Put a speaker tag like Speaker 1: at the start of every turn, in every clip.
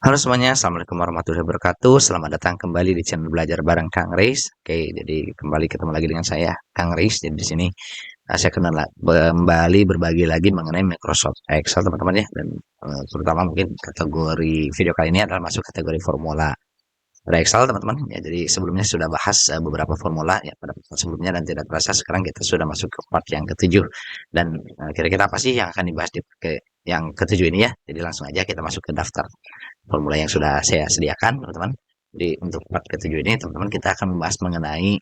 Speaker 1: Halo semuanya, assalamualaikum warahmatullahi wabarakatuh. Selamat datang kembali di channel belajar bareng Kang Reis. Oke, jadi kembali ketemu lagi dengan saya, Kang Reis. Jadi di sini saya kembali berbagi lagi mengenai Microsoft Excel, teman-teman ya. Dan terutama mungkin kategori video kali ini adalah masuk kategori formula pada Excel, teman-teman. Ya, jadi sebelumnya sudah bahas beberapa formula ya pada part sebelumnya dan tidak terasa sekarang kita sudah masuk ke part yang ketujuh. Dan kira-kira apa sih yang akan dibahas di yang ketujuh ini ya? Jadi langsung aja kita masuk ke daftar formula yang sudah saya sediakan, teman-teman. Jadi untuk part ketujuh ini, teman-teman, kita akan membahas mengenai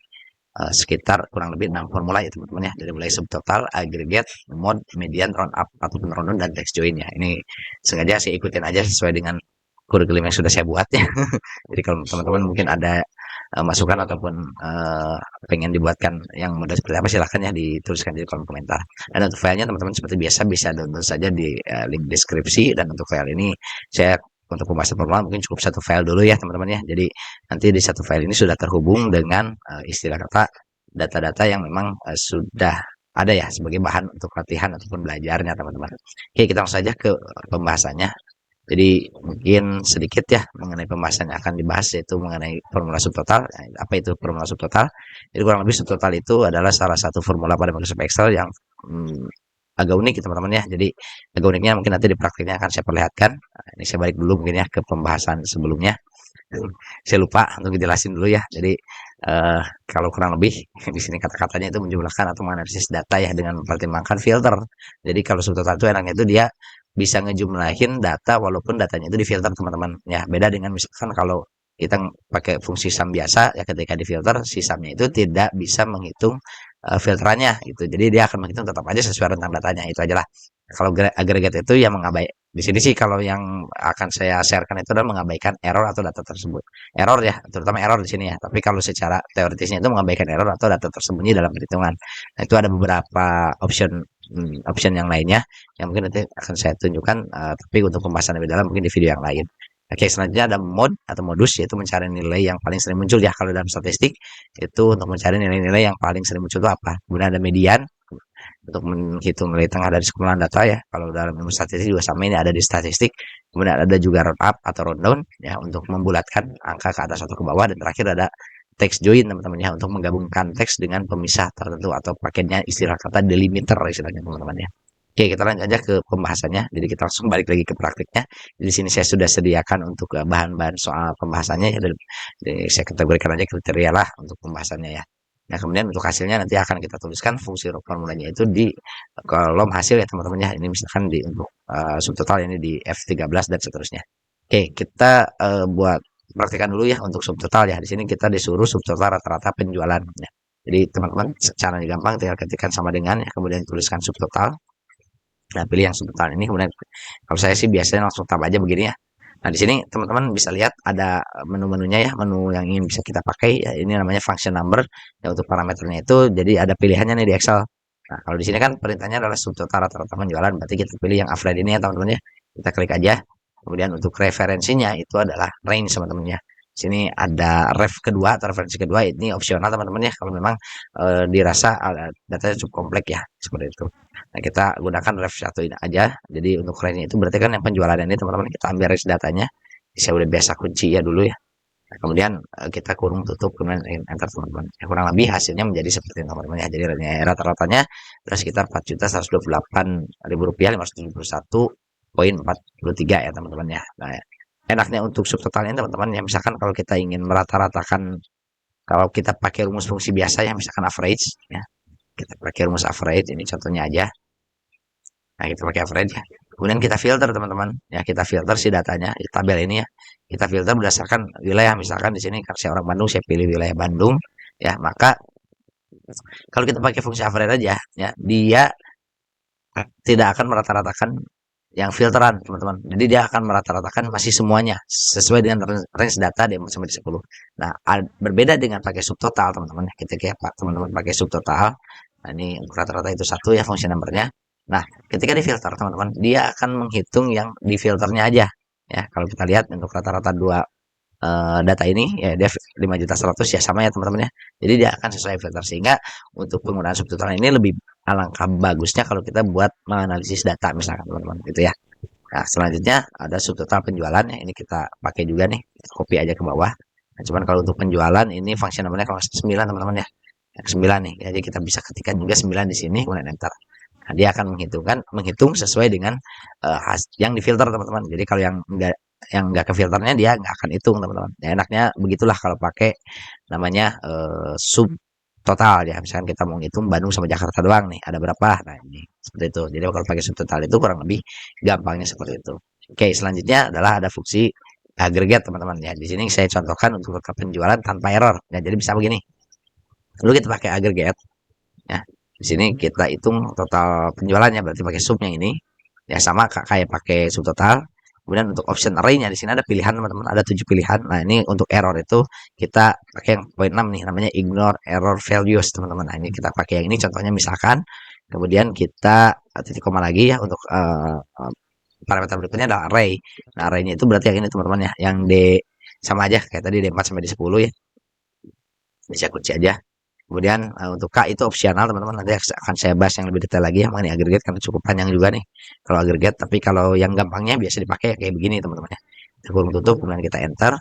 Speaker 1: sekitar kurang lebih 6 formula ya, teman-teman ya. Dari mulai subtotal, aggregate, mode, median, roundup, ataupun rundown, dan text join ya. Ini sengaja saya ikutin aja sesuai dengan kurikulum yang sudah saya buat ya. Jadi kalau teman-teman mungkin ada masukan ataupun pengen dibuatkan yang model seperti apa, silahkan ya dituliskan di kolom komentar. Dan untuk filenya teman-teman seperti biasa bisa download saja di link deskripsi. Dan untuk file ini saya untuk pembahasan formal mungkin cukup satu file dulu ya teman-teman ya. Jadi nanti di satu file ini sudah terhubung dengan istilah kata data-data yang memang sudah ada ya sebagai bahan untuk latihan ataupun belajarnya, teman-teman. Oke, kita langsung saja ke pembahasannya. Jadi mungkin sedikit ya mengenai pembahasan yang akan dibahas, yaitu mengenai formula subtotal. Nah, apa itu formula subtotal? Jadi kurang lebih subtotal itu adalah salah satu formula pada Microsoft Excel yang agak unik ya teman-teman ya. Jadi agak uniknya mungkin nanti di praktiknya akan saya perlihatkan. Nah, ini saya balik dulu mungkin ya ke pembahasan sebelumnya. Saya lupa untuk dijelasin dulu ya. Jadi kalau kurang lebih di sini kata-katanya itu menjumlahkan atau menganalisis data ya dengan mempertimbangkan filter. Jadi kalau subtotal itu enaknya itu dia bisa ngejumlahin data walaupun datanya itu difilter, teman-teman ya. Beda dengan misalkan kalau kita pakai fungsi sum biasa ya, ketika difilter si sumnya itu tidak bisa menghitung filterannya gitu. Jadi dia akan menghitung tetap aja sesuai rentang datanya, itu aja lah. Kalau agregat itu yang mengabaikan di sini sih, kalau yang akan saya sharekan itu adalah mengabaikan error atau data tersebut. Error ya, terutama error di sini ya. Tapi kalau secara teoritisnya itu mengabaikan error atau data tersembunyi dalam perhitungan. Nah, itu ada beberapa option yang lainnya yang mungkin nanti akan saya tunjukkan, tapi untuk pembahasan lebih dalam mungkin di video yang lain. Oke, selanjutnya ada mode atau modus, yaitu mencari nilai yang paling sering muncul ya. Kalau dalam statistik itu untuk mencari nilai-nilai yang paling sering muncul itu apa? Kemudian ada median untuk menghitung nilai tengah dari sekumpulan data ya. Kalau dalam ilmu statistik juga sama, ini ada di statistik. Kemudian ada juga roundup atau rundown ya untuk membulatkan angka ke atas atau ke bawah. Dan terakhir ada text join, teman-teman ya, untuk menggabungkan teks dengan pemisah tertentu atau paketnya istilah kata delimiter istilahnya, teman-teman ya. Oke, kita lanjut aja ke pembahasannya. Jadi kita langsung balik lagi ke praktiknya. Di sini saya sudah sediakan untuk bahan-bahan soal pembahasannya ya. Jadi saya kategorikan aja kriteria lah untuk pembahasannya ya. Nah, kemudian untuk hasilnya nanti akan kita tuliskan fungsi formulanya itu di kolom hasil ya, teman-teman ya. Ini misalkan di untuk subtotal ini di F13 dan seterusnya. Oke, kita buat praktikan dulu ya untuk subtotal ya. Di sini kita disuruh subtotal rata-rata penjualan ya. Jadi teman-teman secara gampang tinggal ketikkan sama dengan ya, kemudian tuliskan subtotal. Nah, pilih yang subtotal ini, kemudian kalau saya sih biasanya langsung tab aja begini ya. Nah, di sini teman-teman bisa lihat ada menu-menunya ya, menu yang ingin bisa kita pakai ya. Ini namanya function number ya, untuk parameternya itu. Jadi ada pilihannya nih di Excel. Nah, kalau di sini kan perintahnya adalah subtotal rata-rata penjualan, berarti kita pilih yang average ini ya, teman-teman ya. Kita klik aja. Kemudian untuk referensinya itu adalah range, teman-teman ya. Sini ada ref kedua atau referensi kedua, ini opsional teman-teman ya, kalau memang dirasa datanya cukup kompleks ya, seperti itu. Nah, kita gunakan ref satu ini aja. Jadi untuk range itu berarti kan yang penjualan ini, teman-teman, kita ambil range datanya. Saya udah biasa kunci ya dulu ya. Nah, kemudian kita kurung tutup, kemudian enter, teman-teman. Ya, kurang lebih hasilnya menjadi seperti ini, teman-teman ya. Jadi rata-ratanya adalah sekitar 4.128.000 rupiah, 571,43 ya, teman-teman ya. Nah, enaknya untuk subtotalnya, teman-teman ya, misalkan kalau kita ingin merata-ratakan, kalau kita pakai rumus fungsi biasa ya, misalkan average ya, kita pakai rumus average, ini contohnya aja. Nah, kita pakai average ya. Kemudian kita filter, teman-teman. Ya, kita filter si datanya di tabel ini ya. Kita filter berdasarkan wilayah. Misalkan di sini karena saya orang Bandung, saya pilih wilayah Bandung. Ya, maka kalau kita pakai fungsi average aja ya, dia tidak akan merata-ratakan yang filteran, teman-teman. Jadi dia akan merata-ratakan masih semuanya sesuai dengan range data di 4 sampai 10. Nah, berbeda dengan pakai subtotal, teman-teman. Ketika teman-teman pakai subtotal, nah ini rata-rata itu satu ya fungsi numbernya. Nah, ketika di filter, teman-teman, dia akan menghitung yang di filternya aja. Ya, kalau kita lihat untuk rata-rata dua data ini ya, dia 5.100.000 ya, sama ya, teman-teman ya. Jadi dia akan sesuai filter, sehingga untuk penggunaan subtotal ini lebih alangkah bagusnya kalau kita buat menganalisis data misalkan, teman-teman, gitu ya. Nah, selanjutnya ada subtotal penjualan ya. Ini kita pakai juga nih. Kita copy aja ke bawah. Nah, cuman kalau untuk penjualan ini function namanya kalau 9 teman-teman ya. Yang 9 nih. Jadi kita bisa ketikkan juga 9 di sini kemudian enter. Nah, dia akan menghitung sesuai dengan yang difilter teman-teman. Jadi kalau yang enggak ke filternya dia nggak akan hitung teman-teman. Ya, enaknya begitulah kalau pakai namanya sub total ya. Misalkan kita mau ngitung Bandung sama Jakarta doang nih, ada berapa? Nah, ini seperti itu. Jadi kalau pakai sub total itu kurang lebih gampangnya seperti itu. Oke, selanjutnya adalah ada fungsi agregat teman-teman ya. Di sini saya contohkan untuk penjualan tanpa error. Ya, jadi bisa begini. Lalu kita pakai agregat ya. Di sini kita hitung total penjualannya berarti pakai subnya ini. Ya sama kayak pakai subtotal. Kemudian untuk option array-nya di sini ada pilihan teman-teman, ada 7 pilihan. Nah, ini untuk error itu kita pakai yang poin 6 nih namanya ignore error values teman-teman. Nah, ini kita pakai yang ini contohnya misalkan kemudian kita titik koma lagi ya untuk parameter berikutnya adalah array. Nah, array-nya itu berarti yang ini teman-teman ya, yang D sama aja kayak tadi D4 sampai D10 ya. Bisa kunci aja. Kemudian untuk K itu opsional teman-teman, nanti akan saya bahas yang lebih detail lagi ya mengenai agregat karena cukup panjang juga nih kalau agregat. Tapi kalau yang gampangnya biasa dipakai kayak begini teman-teman ya. Kita kurung tutup kemudian kita enter,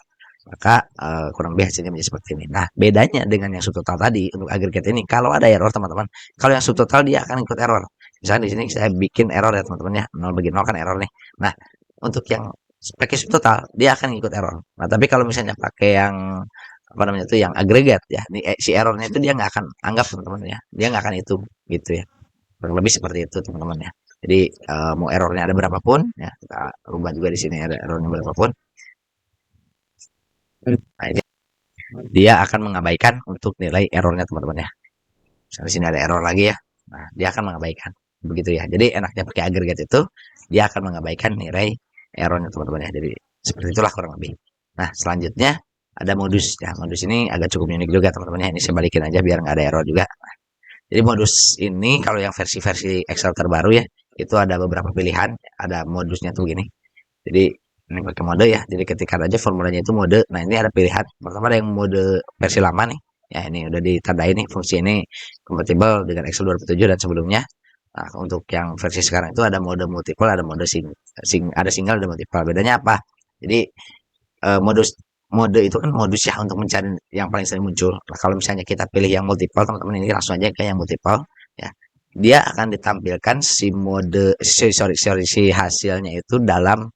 Speaker 1: maka kurang lebih hasilnya menjadi seperti ini. Nah, bedanya dengan yang subtotal tadi untuk agregat ini kalau ada error teman-teman, kalau yang subtotal dia akan ikut error. Misalnya di sini saya bikin error ya teman-teman ya, 0 bagi 0 kan error nih. Nah, untuk yang pakai subtotal dia akan ikut error. Nah, tapi kalau misalnya pakai yang apa namanya itu yang agregat ya, si errornya itu dia nggak akan anggap teman-teman ya, dia nggak akan hitung gitu ya, kurang lebih seperti itu teman-teman ya. Jadi mau errornya ada berapapun ya kita rubah juga di sini ada errornya berapapun. Nah, ini dia akan mengabaikan untuk nilai errornya teman-teman ya. Misalnya di sini ada error lagi ya, nah dia akan mengabaikan begitu ya. Jadi enaknya pakai agregat itu dia akan mengabaikan nilai errornya teman-teman ya. Jadi seperti itulah kurang lebih. Nah, selanjutnya ada modus ya. Modus ini agak cukup unik juga teman-teman ya. Ini saya balikin aja biar nggak ada error juga. Jadi modus ini kalau yang versi-versi Excel terbaru ya, itu ada beberapa pilihan. Ada modusnya tuh gini. Jadi ini pakai mode ya. Jadi ketika aja formulanya itu mode. Nah, ini ada pilihan. Pertama ada yang mode versi lama nih. Ya, ini udah ditandai nih fungsi ini kompatibel dengan Excel 2007 dan sebelumnya. Nah, untuk yang versi sekarang itu ada mode multiple, ada mode ada single, ada multiple. Bedanya apa? Jadi modus mode itu kan modus ya untuk mencari yang paling sering muncul. Nah, kalau misalnya kita pilih yang multiple, teman-teman ini langsung aja ke yang multiple ya. Dia akan ditampilkan si hasilnya itu dalam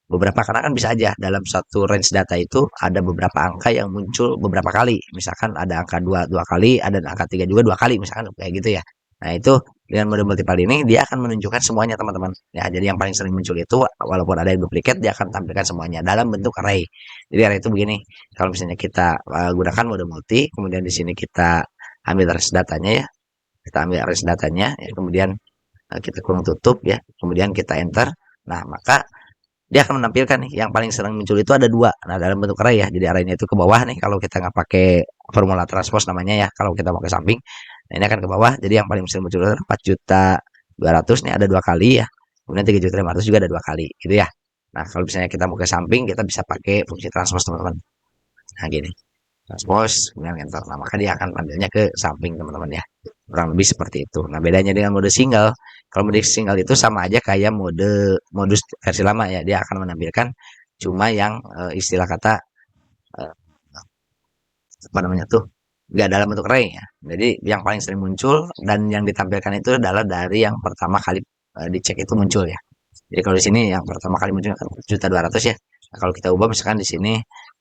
Speaker 1: beberapa karena kan bisa aja dalam satu range data itu ada beberapa angka yang muncul beberapa kali. Misalkan ada angka 2 kali, ada angka 3 juga 2 kali misalkan kayak gitu ya. Nah, itu dengan mode multiple ini dia akan menunjukkan semuanya teman-teman. Ya, jadi yang paling sering muncul itu walaupun ada yang duplikat dia akan tampilkan semuanya dalam bentuk array. Jadi array itu begini. Kalau misalnya kita gunakan mode multi, kemudian di sini kita ambil range datanya ya. Kita ambil range datanya ya, kemudian kita kurung tutup ya, kemudian kita enter. Nah, maka dia akan menampilkan nih yang paling sering muncul itu ada dua. Nah, dalam bentuk array ya. Jadi arraynya itu ke bawah nih kalau kita nggak pakai formula transpose namanya ya. Kalau kita mau ke samping, nah ini akan ke bawah. Jadi yang paling sering muncul adalah 4.200.000 nih ada 2 kali ya. Kemudian 3.500.000 juga ada 2 kali gitu ya. Nah, kalau misalnya kita mau ke samping, kita bisa pakai fungsi transpose teman-teman. Nah, gini. Transpose, kemudian enter. Nah, maka dia akan panggilnya ke samping teman-teman ya. Kurang lebih seperti itu. Nah, bedanya dengan mode single, kalau mode single itu sama aja kayak modus versi lama ya. Dia akan menampilkan cuma yang istilah kata eh, apa namanya tuh nggak dalam bentuk array ya. Jadi yang paling sering muncul dan yang ditampilkan itu adalah dari yang pertama kali dicek itu muncul ya. Jadi kalau di sini yang pertama kali muncul kan 4.200.000 ya. Nah, kalau kita ubah misalkan di sini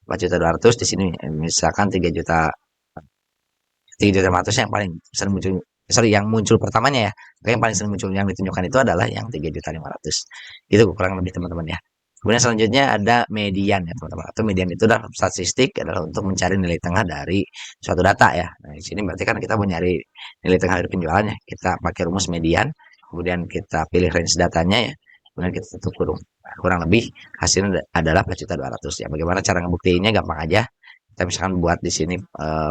Speaker 1: 4.200.000 di sini misalkan 3.500 yang paling sering muncul, sorry yang muncul pertamanya ya. Oke, yang paling sering muncul yang ditunjukkan itu adalah yang 3.500. Itu kurang lebih teman-teman ya. Kemudian selanjutnya ada median ya teman-teman. Atau median itu adalah statistik adalah untuk mencari nilai tengah dari suatu data ya. Nah, di sini berarti kan kita mau nyari nilai tengah dari penjualannya. Kita pakai rumus median, kemudian kita pilih range datanya ya. Kemudian kita tutup kurung. Nah, kurang lebih hasilnya adalah 4.200 ya. Bagaimana cara ngebuktiinnya gampang aja. Kita misalkan buat di sini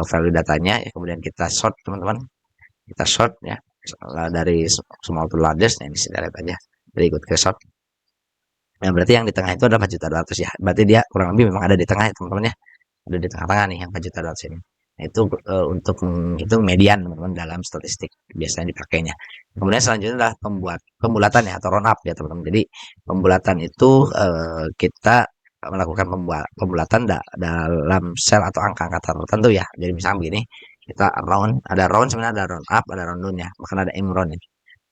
Speaker 1: value datanya ya, kemudian kita sort teman-teman. Kita sort ya dari small to largest. Nah, ini saya lihat aja. Jadi ikut ke sort. Nah, berarti yang di tengah itu adalah 4.200.000 ya. Berarti dia kurang lebih memang ada di tengah ya teman-teman ya. Ada di tengah-tengah nih yang 4.200.000 ini. Nah, itu untuk menghitung median teman-teman dalam statistik biasanya dipakainya. Kemudian selanjutnya adalah pembulatan ya atau round up ya teman-teman. Jadi pembulatan itu kita melakukan pembulatan dalam sel atau angka-angka tertentu ya. Jadi misalnya begini, kita ada round sebenarnya ada round up, ada round down ya. Bahkan ada end round ya.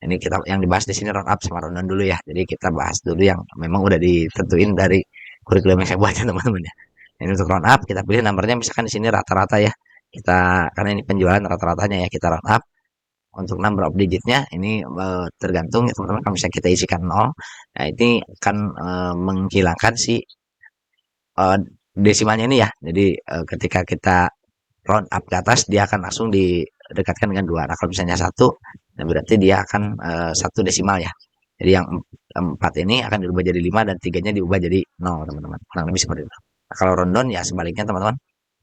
Speaker 1: Ini kita yang dibahas di sini round up sama round down dulu ya. Jadi kita bahas dulu yang memang udah ditentuin dari kurikulum yang saya buat ya teman-teman ya. Ini untuk round up kita pilih nomornya misalkan di sini rata-rata ya. Kita karena ini penjualan rata-ratanya ya kita round up untuk number of digitnya ini tergantung ya teman-teman. Kalau misalnya kita isikan 0, nah ini akan menghilangkan si desimalnya ini ya. Jadi ketika kita round up ke atas dia akan langsung didekatkan dengan 2. Nah kalau misalnya 1, nah berarti dia akan 1 desimal ya. Jadi yang 4 ini akan dirubah jadi 5 dan 3-nya diubah jadi 0 teman-teman. Kurang lebih seperti itu. Nah, kalau rundown ya sebaliknya teman-teman.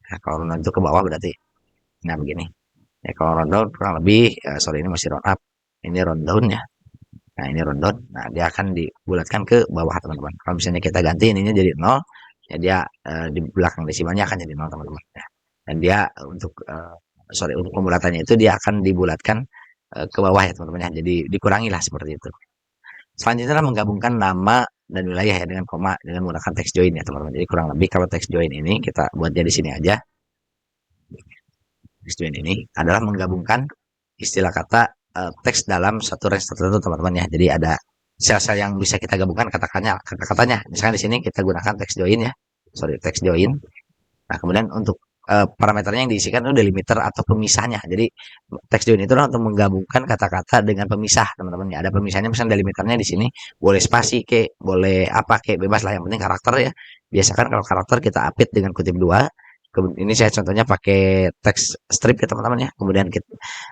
Speaker 1: Nah, kalau rundown itu ke bawah berarti. Nah begini. Ya kalau rundown kurang lebih, sorry ini masih round up. Ini rundown ya. Nah ini rundown. Nah dia akan dibulatkan ke bawah teman-teman. Kalau misalnya kita ganti ininya jadi 0, ya dia di belakang desimalnya akan jadi 0 teman-teman. Ya. Dan dia untuk pembulatannya itu dia akan dibulatkan ke bawah ya teman-teman ya. Jadi dikurangi lah seperti itu. Selanjutnya adalah menggabungkan nama dan wilayah ya dengan koma dengan menggunakan text join ya teman-teman. Jadi kurang lebih kalau text join ini kita buat jadi sini aja. Text join ini adalah menggabungkan istilah kata teks dalam satu range tertentu teman-teman ya. Jadi ada sel-sel yang bisa kita gabungkan kata-katanya. Misalkan di sini kita gunakan text join ya. Sorry, text join. Nah, kemudian untuk parameternya yang diisikan itu delimiter atau pemisahnya. Jadi text join itu untuk menggabungkan kata-kata dengan pemisah, teman-teman. Ya, ada pemisahnya misalnya delimiternya di sini boleh spasi ke, boleh apa ke, bebas lah yang penting karakter ya. Biasakan kalau karakter kita apit dengan kutip 2. Ini saya contohnya pakai text strip ya teman-teman ya. Kemudian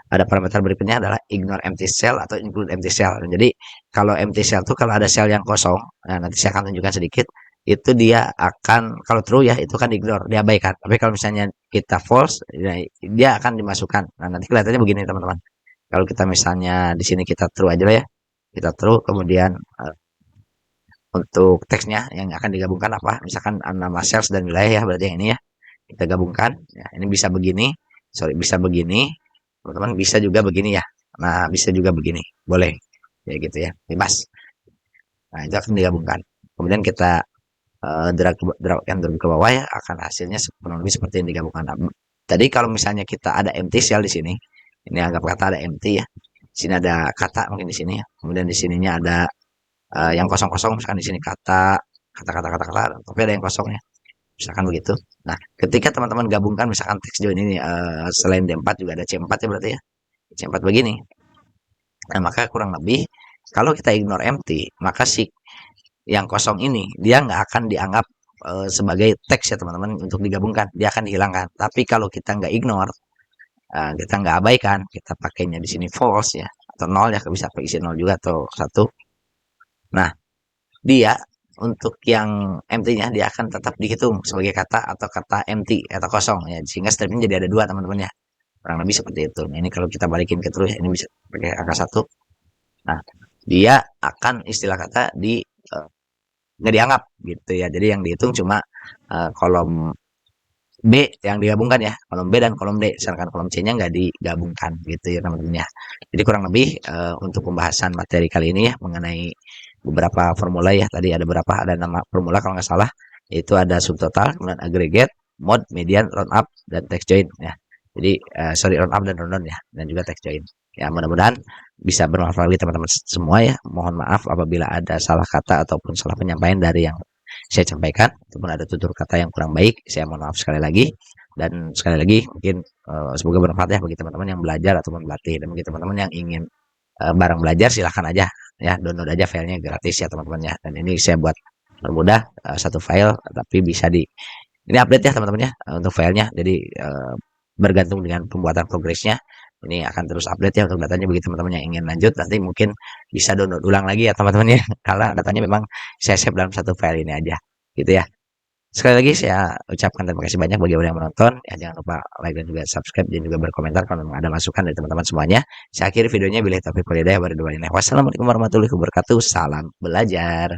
Speaker 1: ada parameter berikutnya adalah ignore empty cell atau include empty cell. Jadi kalau empty cell tuh kalau ada sel yang kosong, nah nanti saya akan tunjukkan sedikit itu dia akan kalau true ya itu kan ignore diabaikan, tapi kalau misalnya kita false ya, dia akan dimasukkan. Nah nanti kelihatannya begini teman-teman, kalau kita misalnya di sini kita true aja lah ya, kita true kemudian untuk teksnya yang akan digabungkan apa misalkan nama sales dan wilayah ya, berarti yang ini ya kita gabungkan ya, ini bisa begini, sorry bisa begini teman-teman, bisa juga begini ya, nah bisa juga begini, boleh ya gitu ya, bebas. Nah itu akan digabungkan, kemudian kita drag and drop ke bawah ya akan hasilnya kurang lebih seperti yang digabungkan. Tadi kalau misalnya kita ada empty cell di sini, ini anggap kata ada empty ya. Di sini ada kata mungkin di sini ya. Kemudian di sininya ada yang kosong-kosong, misalkan di sini kata, tapi ada yang kosongnya. Misalkan begitu. Nah, ketika teman-teman gabungkan misalkan text join ini selain D4 juga ada C4 ya berarti ya. C4 begini. Nah, maka kurang lebih kalau kita ignore empty, maka si yang kosong ini dia nggak akan dianggap sebagai teks ya teman-teman untuk digabungkan, dia akan dihilangkan. Tapi kalau kita nggak ignore, kita nggak abaikan, kita pakainya di sini false ya atau nol ya, bisa pakai isi nol juga atau 1. Nah dia untuk yang empty-nya dia akan tetap dihitung sebagai kata atau kata empty atau kosong ya, sehingga stripnya jadi ada 2 teman-teman ya, kurang lebih seperti itu. Nah ini kalau kita balikin ke terus ini bisa pakai angka 1. Nah dia akan istilah kata di nggak dianggap gitu ya. Jadi yang dihitung cuma kolom B yang digabungkan ya, kolom B dan kolom D, sedangkan kolom C-nya nggak digabungkan gitu ya teman-teman ya. Jadi kurang lebih untuk pembahasan materi kali ini ya mengenai beberapa formula ya, tadi ada berapa, ada 6 formula kalau nggak salah, yaitu ada subtotal, kemudian aggregate, mode, median, roundup, dan text join ya. Jadi sorry, roundup dan rundown ya, dan juga text join. Ya mudah-mudahan bisa bermanfaat bagi teman-teman semua ya. Mohon maaf apabila ada salah kata ataupun salah penyampaian dari yang saya sampaikan, ataupun ada tutur kata yang kurang baik, saya mohon maaf sekali lagi. Dan sekali lagi mungkin semoga bermanfaat ya bagi teman-teman yang belajar ataupun berlatih, dan bagi teman-teman yang ingin barang belajar silahkan aja ya, download aja filenya gratis ya teman-teman ya. Dan ini saya buat permudah satu file, tapi bisa ini update ya teman-teman ya untuk filenya. Jadi bergantung dengan pembuatan progresnya ini akan terus update ya untuk datanya. Bagi teman-teman yang ingin lanjut nanti mungkin bisa download ulang lagi ya teman-teman ya, karena datanya memang saya save dalam satu file ini aja gitu ya. Sekali lagi saya ucapkan terima kasih banyak bagi yang menonton ya, jangan lupa like dan juga subscribe dan juga berkomentar kalau memang ada masukan dari teman-teman semuanya. Saya akhiri videonya, bila taufiq wal hidayah, wassalamualaikum warahmatullahi wabarakatuh, salam belajar.